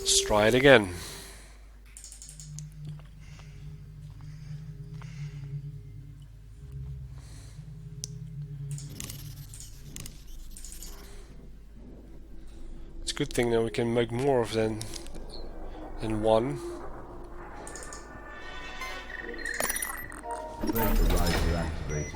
Let's try it again. It's a good thing that we can make more of than one. Vaporizer activated.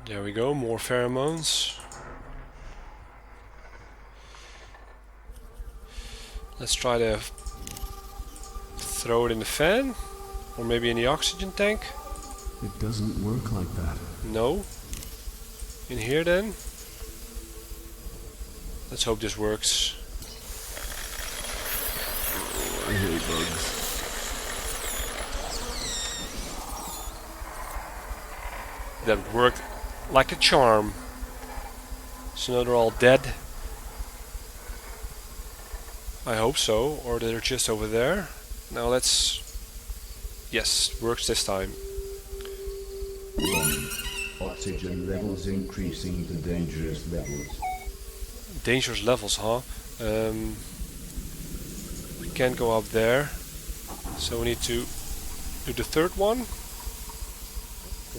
There we go, more pheromones. Let's try to throw it in the fan, or maybe in the oxygen tank. It doesn't work like that. No. In here then. Let's hope this works. I hate bugs. That worked like a charm. So now they're all dead. I hope so, or they're just over there. Now let's... Yes, works this time. 1. Oxygen levels increasing to dangerous levels. Dangerous levels, huh? We can't go up there. So we need to do the third one.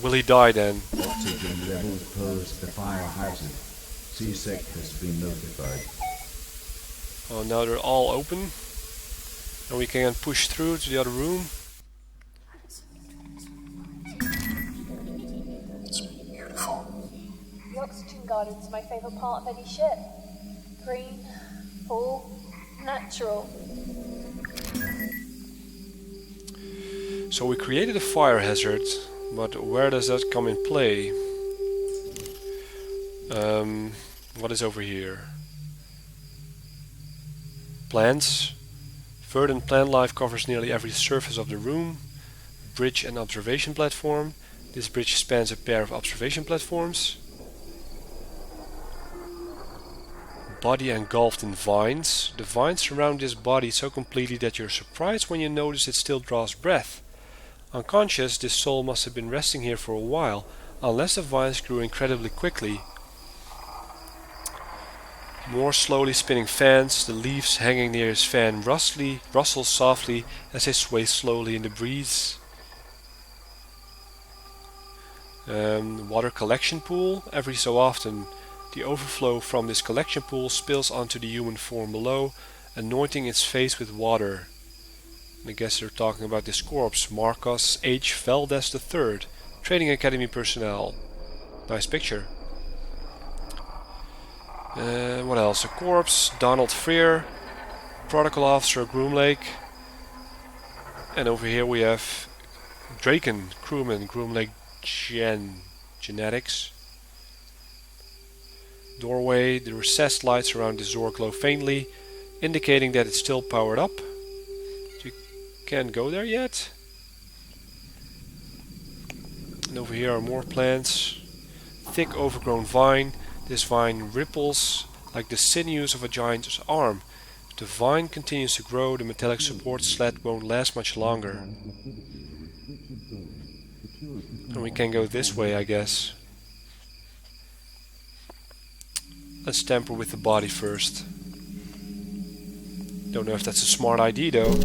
Will he die then? Oxygen levels pose a fire hazard. C-Sec has been notified. Oh, now they're all open. And we can push through to the other room. It's beautiful. The oxygen garden's my favourite part of any ship. Green, full, natural. So we created a fire hazard, but where does that come in play? What is over here? Plants. Verdant plant life covers nearly every surface of the room. Bridge and observation platform. This bridge spans a pair of observation platforms. Body engulfed in vines. The vines surround this body so completely that you're surprised when you notice it still draws breath. Unconscious, this soul must have been resting here for a while, unless the vines grew incredibly quickly. More slowly spinning fans, the leaves hanging near his fan rustle softly as they sway slowly in the breeze. Water collection pool. Every so often, the overflow from this collection pool spills onto the human form below, anointing its face with water. And I guess they're talking about this corpse, Marcos H. Valdez III, Trading Academy personnel. Nice picture. What else? A corpse, Donald Freer, Protocol Officer Groomlake. And over here we have Draken, crewman, Groomlake Genetics. Doorway, the recessed lights around the Zor glow faintly, indicating that it's still powered up. You can't go there yet. And over here are more plants. Thick overgrown vine. This vine ripples like the sinews of a giant's arm. If the vine continues to grow, the metallic support sled won't last much longer. And we can go this way, I guess. Let's tamper with the body first. Don't know if that's a smart idea though.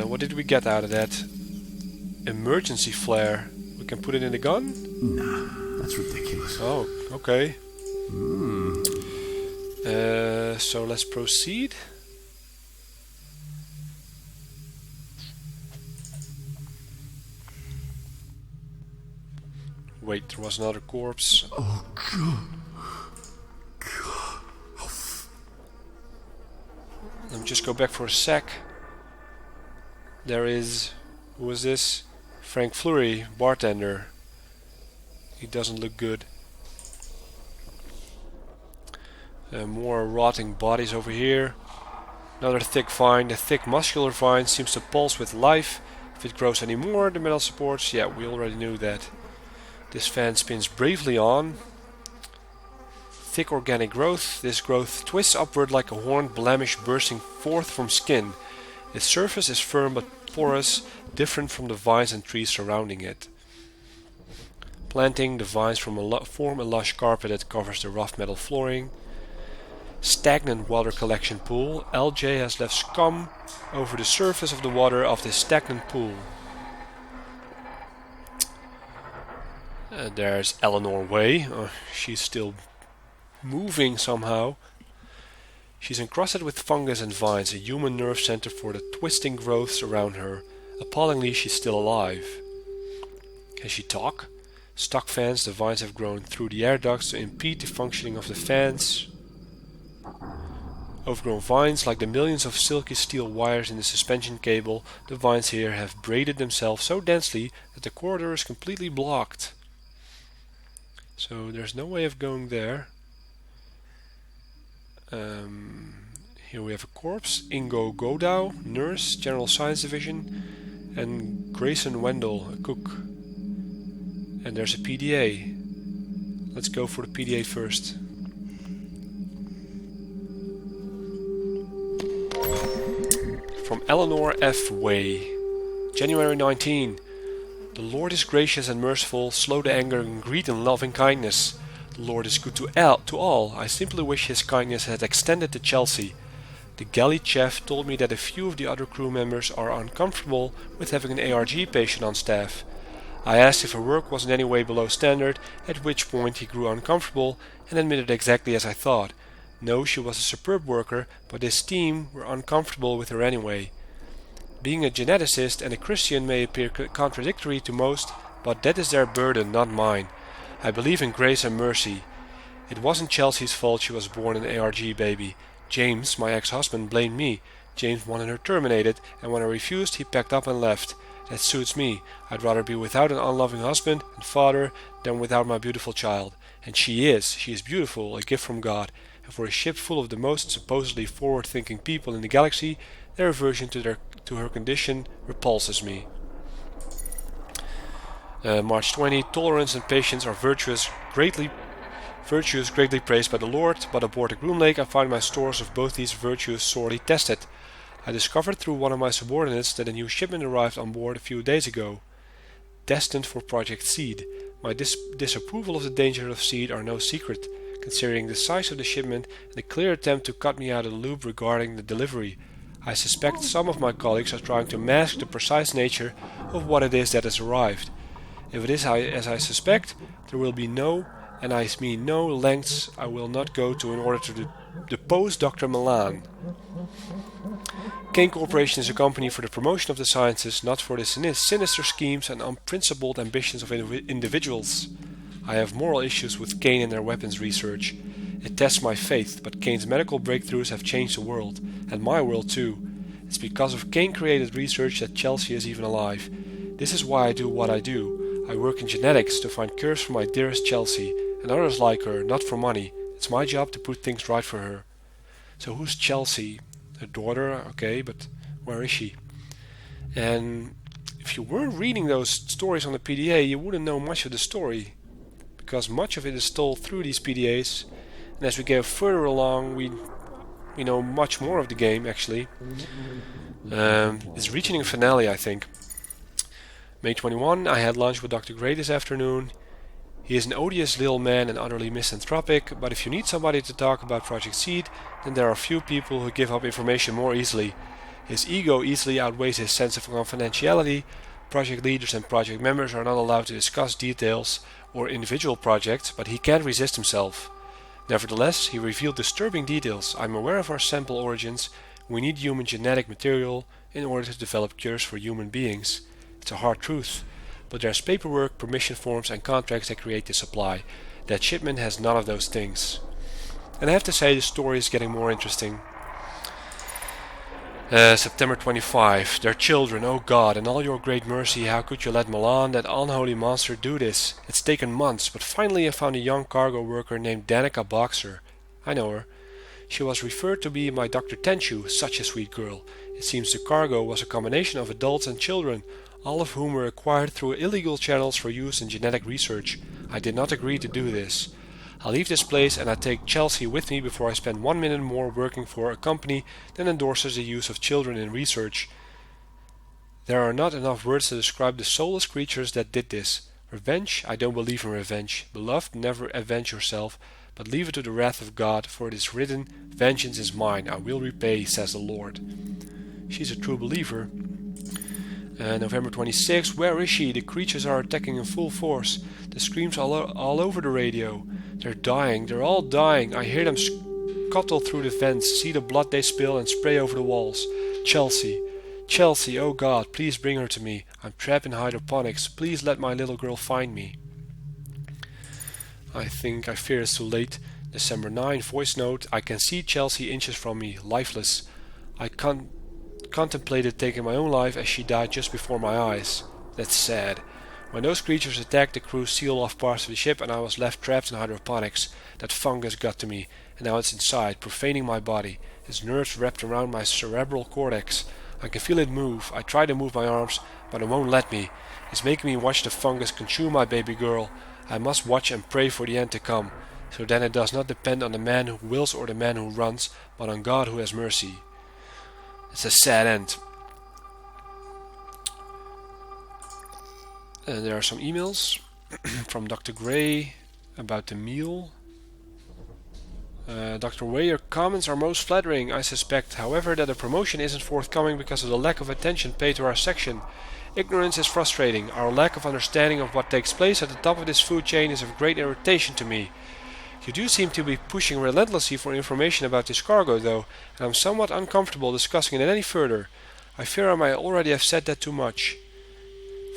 What did we get out of that? Emergency flare. We can put it in the gun? Nah, that's ridiculous. Oh, okay. So let's proceed. Wait, there was another corpse. Oh, God. God. Let me just go back for a sec. There is... Who is this? Frank Fleury, bartender. He doesn't look good. More rotting bodies over here. Another thick vine. The thick muscular vine seems to pulse with life. If it grows anymore, the metal supports... Yeah, we already knew that. This fan spins bravely on. Thick organic growth. This growth twists upward like a horned blemish bursting forth from skin. Its surface is firm but porous, different from the vines and trees surrounding it. Planting, the vines form a lush carpet that covers the rough metal flooring. Stagnant water collection pool. LJ has left scum over the surface of the water of this stagnant pool. There's Eleanor Way. She's still moving somehow. She's encrusted with fungus and vines, a human nerve center for the twisting growths around her. Appallingly, she's still alive. Can she talk? Stock fans, the vines have grown through the air ducts to impede the functioning of the fans. Overgrown vines, like the millions of silky steel wires in the suspension cable, the vines here have braided themselves so densely that the corridor is completely blocked. So there's no way of going there. Here we have a corpse, Ingo Godau, nurse, General Science Division, and Grayson Wendell, a cook. And there's a PDA. Let's go for the PDA first. From Eleanor F. Way, January 19. The Lord is gracious and merciful, slow to anger, and great in loving kindness. The Lord is good to all. I simply wish His kindness had extended to Chelsea. The galley chef told me that a few of the other crew members are uncomfortable with having an ARG patient on staff. I asked if her work was in any way below standard, at which point he grew uncomfortable and admitted exactly as I thought. No, she was a superb worker, but his team were uncomfortable with her anyway. Being a geneticist and a Christian may appear contradictory to most, but that is their burden, not mine. I believe in grace and mercy. It wasn't Chelsea's fault she was born an ARG baby. James, my ex-husband, blamed me. James wanted her terminated, and when I refused, he packed up and left. That suits me. I'd rather be without an unloving husband and father than without my beautiful child. And she is beautiful, a gift from God. And for a ship full of the most supposedly forward-thinking people in the galaxy, their aversion to her condition repulses me. March 20. Tolerance and patience are virtues greatly praised by the Lord, but aboard the Groomlake I find my stores of both these virtues sorely tested. I discovered through one of my subordinates that a new shipment arrived on board a few days ago, destined for Project Seed. My disapproval of the danger of Seed are no secret, considering the size of the shipment and the clear attempt to cut me out of the loop regarding the delivery. I suspect some of my colleagues are trying to mask the precise nature of what it is that has arrived. If it is as I suspect, there will be no, and I mean no, lengths I will not go to in order to depose Dr. Milan. Kane Corporation is a company for the promotion of the sciences, not for the sinister schemes and unprincipled ambitions of individuals. I have moral issues with Kane and their weapons research. It tests my faith, but Kane's medical breakthroughs have changed the world, and my world too. It's because of Kane-created research that Chelsea is even alive. This is why I do what I do. I work in genetics to find cures for my dearest Chelsea, and others like her, not for money. It's my job to put things right for her. So who's Chelsea? Her daughter, okay, but where is she? And if you weren't reading those stories on the PDA, you wouldn't know much of the story, because much of it is told through these PDAs, and as we go further along, we know much more of the game, actually. It's reaching a finale, I think. May 21, I had lunch with Dr. Gray this afternoon. He is an odious little man and utterly misanthropic, but if you need somebody to talk about Project Seed, then there are few people who give up information more easily. His ego easily outweighs his sense of confidentiality. Project leaders and project members are not allowed to discuss details or individual projects, but he can't resist himself. Nevertheless, he revealed disturbing details. I'm aware of our sample origins. We need human genetic material in order to develop cures for human beings. It's a hard truth, but there's paperwork, permission forms and contracts that create the supply. That shipment has none of those things. And I have to say, the story is getting more interesting. September 25. Their children, oh God, in all your great mercy, how could you let Milan, that unholy monster, do this? It's taken months, but finally I found a young cargo worker named Danica Boxer. I know her. She was referred to be my Dr. Tenchu, such a sweet girl. It seems the cargo was a combination of adults and children, all of whom were acquired through illegal channels for use in genetic research. I did not agree to do this. I leave this place and I take Chelsea with me before I spend 1 minute more working for a company that endorses the use of children in research. There are not enough words to describe the soulless creatures that did this. Revenge? I don't believe in revenge. Beloved, never avenge yourself, but leave it to the wrath of God, for it is written, Vengeance is mine, I will repay, says the Lord. She's a true believer. November 26, where is she? The creatures are attacking in full force. The screams all over the radio. They're dying, they're all dying. I hear them scuttle through the vents, see the blood they spill and spray over the walls. Chelsea, Chelsea, oh God, please bring her to me. I'm trapped in hydroponics. Please let my little girl find me. I fear it's too late. December 9, voice note. I can see Chelsea inches from me, lifeless. I contemplated taking my own life as she died just before my eyes. That's sad. When those creatures attacked, the crew sealed off parts of the ship and I was left trapped in hydroponics. That fungus got to me, and now it's inside, profaning my body. Its nerves wrapped around my cerebral cortex. I can feel it move. I try to move my arms, but it won't let me. It's making me watch the fungus consume my baby girl. I must watch and pray for the end to come, so then it does not depend on the man who wills or the man who runs, but on God who has mercy. It's a sad end. And there are some emails from Dr. Gray about the meal. Dr. Way, your comments are most flattering. I suspect, however, that a promotion isn't forthcoming because of the lack of attention paid to our section. Ignorance is frustrating. Our lack of understanding of what takes place at the top of this food chain is of great irritation to me. You do seem to be pushing relentlessly for information about this cargo, though, and I'm somewhat uncomfortable discussing it any further. I fear I might already have said that too much.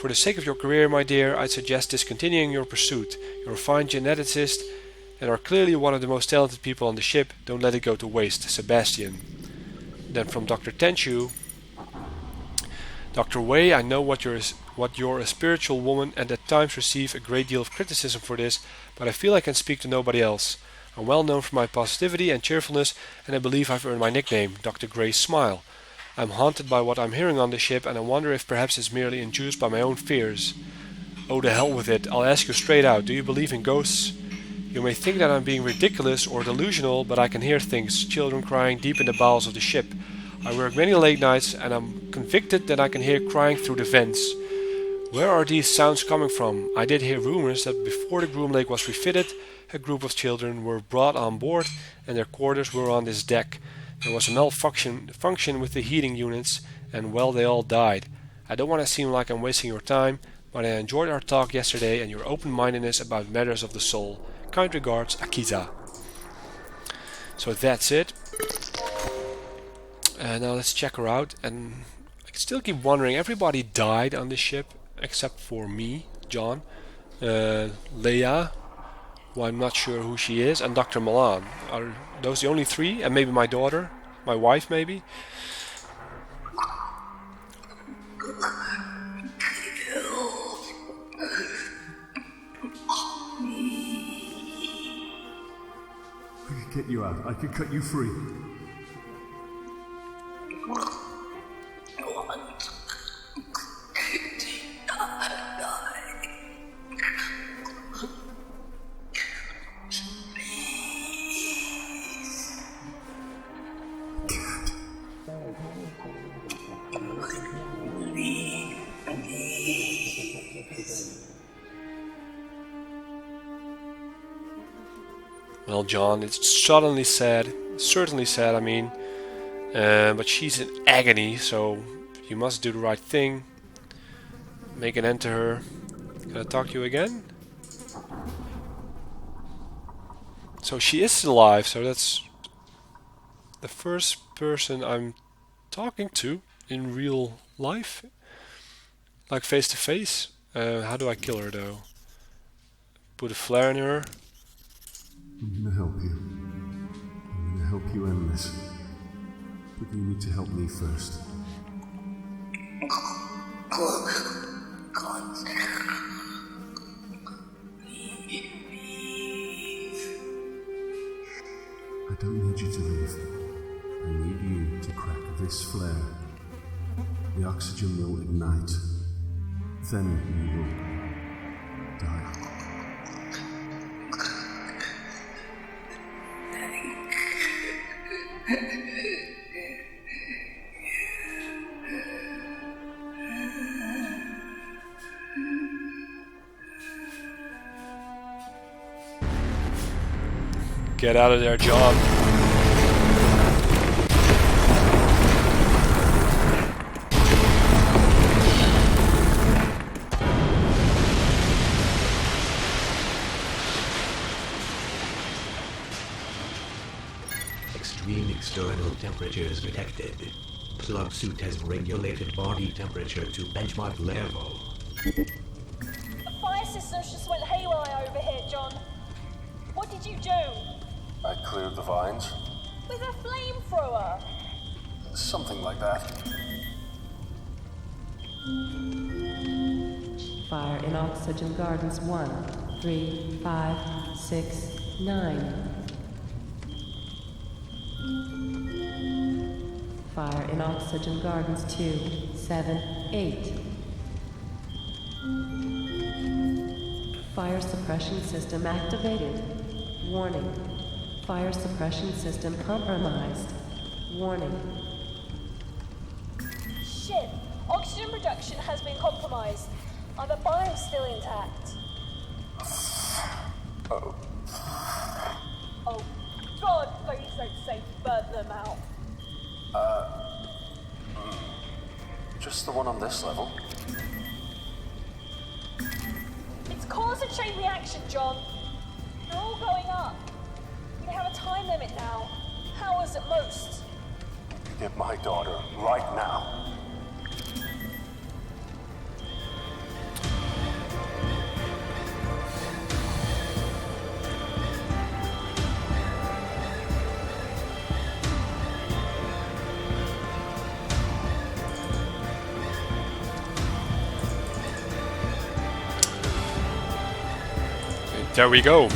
For the sake of your career, my dear, I'd suggest discontinuing your pursuit. You're a fine geneticist and are clearly one of the most talented people on the ship. Don't let it go to waste. Sebastian. Then from Dr. Tenchu. Dr. Wei, I know what you're a spiritual woman and at times receive a great deal of criticism for this, but I feel I can speak to nobody else. I'm well known for my positivity and cheerfulness, and I believe I've earned my nickname, Dr. Gray's Smile. I'm haunted by what I'm hearing on the ship, and I wonder if perhaps it's merely induced by my own fears. Oh, the hell with it. I'll ask you straight out. Do you believe in ghosts? You may think that I'm being ridiculous or delusional, but I can hear things, children crying deep in the bowels of the ship. I work many late nights, and I'm convicted that I can hear crying through the vents. Where are these sounds coming from? I did hear rumors that before the Groomlake was refitted, a group of children were brought on board, and their quarters were on this deck. There was a malfunction with the heating units, and well, they all died. I don't want to seem like I'm wasting your time, but I enjoyed our talk yesterday and your open-mindedness about matters of the soul. Kind regards, Akita. So that's it. Now let's check her out. And I still keep wondering, everybody died on this ship except for me, John, Leia, who I'm not sure who she is, and Dr. Milan. Are those the only three? And maybe my daughter, my wife maybe? I could get you out. I could cut you free. Well, John, it's certainly sad, I mean, but she's in agony, so you must do the right thing, make an end to her. Can I talk to you again? So she is still alive, so that's the first person I'm talking to in real life, like face to face. How do I kill her though? Put a flare in her. I'm gonna help you. I'm gonna help you end this. But you need to help me first. I don't need you to leave. I need you to crack this flare. The oxygen will ignite. Then you will die. Get out of there, John. Extreme external temperatures detected. Plug suit has regulated body temperature to benchmark level. The fire systems just went haywire over here, John. What did you do? I cleared the vines. With a flamethrower? Something like that. Fire in Oxygen Gardens 1, 3, 5, 6, 9. Fire in Oxygen Gardens 2, 7, 8. Fire suppression system activated. Warning. Fire suppression system compromised. Warning. Shit. Oxygen production has been compromised. Are the biomes still intact? Oh. Oh, God, please don't say burn them out. Just the one on this level. It's cause a chain reaction, John. They're all going up. We have a time limit now. Hours at most. You get my daughter right now. There we go.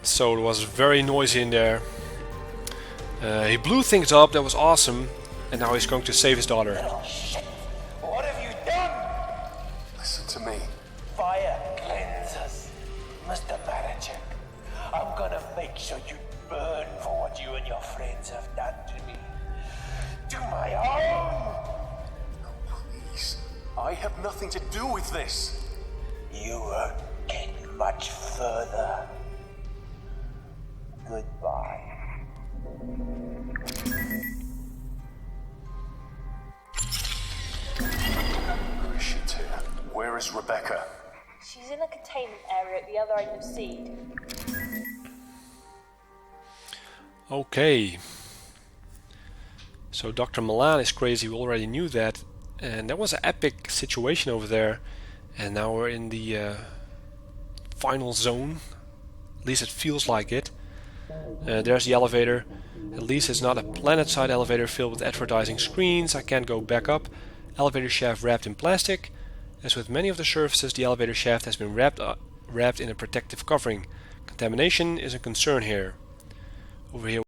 So it was very noisy in there. He blew things up, that was awesome, and now he's going to save his daughter. Oh shit! What have you done? Listen to me. Fire cleanses. Mr. Maracheck, I'm gonna make sure you burn for what you and your friends have done to me. To my own! Please. I have nothing to do with this. You won't get much further. Goodbye. Shit here. Where is Rebecca? She's in a containment area at the other end of Seed. Okay. So Dr. Milan is crazy, we already knew that. And that was an epic situation over there. And now we're in the final zone. At least it feels like it. There's the elevator. At least it's not a planet-side elevator filled with advertising screens. I can't go back up. Elevator shaft wrapped in plastic. As with many of the surfaces, the elevator shaft has been wrapped in a protective covering. Contamination is a concern here. Over here